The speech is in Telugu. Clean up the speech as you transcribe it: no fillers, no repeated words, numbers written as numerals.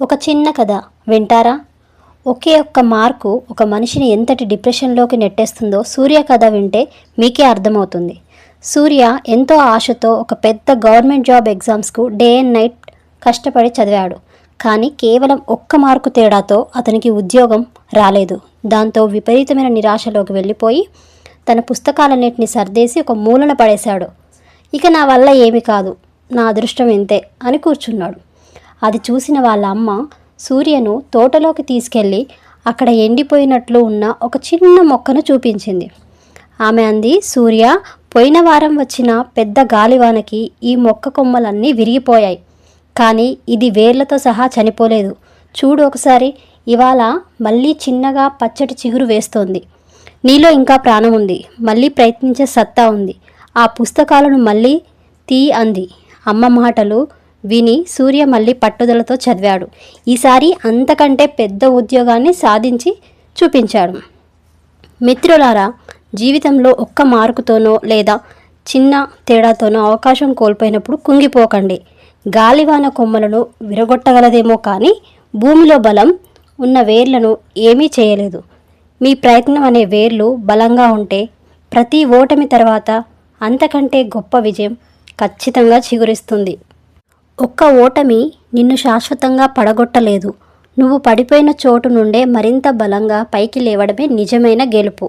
ఒక చిన్న కథ వింటారా? ఒకే ఒక్క మార్కు ఒక మనిషిని ఎంతటి డిప్రెషన్లోకి నెట్టేస్తుందో సూర్య కథ వింటే మీకే అర్థమవుతుంది. సూర్య ఎంతో ఆశతో ఒక పెద్ద గవర్నమెంట్ జాబ్ ఎగ్జామ్స్కు డే అండ్ నైట్ కష్టపడి చదివాడు. కానీ కేవలం ఒక్క మార్కు తేడాతో అతనికి ఉద్యోగం రాలేదు. దాంతో విపరీతమైన నిరాశలోకి వెళ్ళిపోయి తన పుస్తకాలన్నింటినీ సర్దేసి ఒక మూలన పడేశాడు. ఇక నా వల్ల ఏమి కాదు, నా అదృష్టం ఇంతే అని కూర్చున్నాడు. అది చూసిన వాళ్ళ అమ్మ సూర్యను తోటలోకి తీసుకెళ్ళి అక్కడ ఎండిపోయినట్లు ఉన్న ఒక చిన్న మొక్కను చూపించింది. ఆమె అంది, సూర్య, పోయిన వారం వచ్చిన పెద్ద గాలివానకి ఈ మొక్క కొమ్మలన్నీ విరిగిపోయాయి, కానీ ఇది వేర్లతో సహా చనిపోలేదు. చూడు ఒకసారి, ఇవాళ మళ్ళీ చిన్నగా పచ్చటి చిగురు వేస్తోంది. నీలో ఇంకా ప్రాణం ఉంది, మళ్ళీ ప్రయత్నించే సత్తా ఉంది. ఆ పుస్తకాలను మళ్ళీ తీ అంది. అమ్మ మాటలు విని సూర్య మళ్ళీ పట్టుదలతో చదివాడు. ఈసారి అంతకంటే పెద్ద ఉద్యోగాన్ని సాధించి చూపించాడు. మిత్రులారా, జీవితంలో ఒక్క మార్కుతోనో లేదా చిన్న తేడాతోనో అవకాశం కోల్పోయినప్పుడు కుంగిపోకండి. గాలివాన కొమ్మలను విరగొట్టగలదేమో కానీ భూమిలో బలం ఉన్న వేర్లను ఏమీ చేయలేదు. మీ ప్రయత్నం అనే వేర్లు బలంగా ఉంటే ప్రతి ఓటమి తర్వాత అంతకంటే గొప్ప విజయం ఖచ్చితంగా చిగురిస్తుంది. ఒక్క ఓటమి నిన్ను శాశ్వతంగా పడగొట్టలేదు. నువ్వు పడిపోయిన చోటు నుండే మరింత బలంగా పైకి లేవడమే నిజమైన గెలుపు.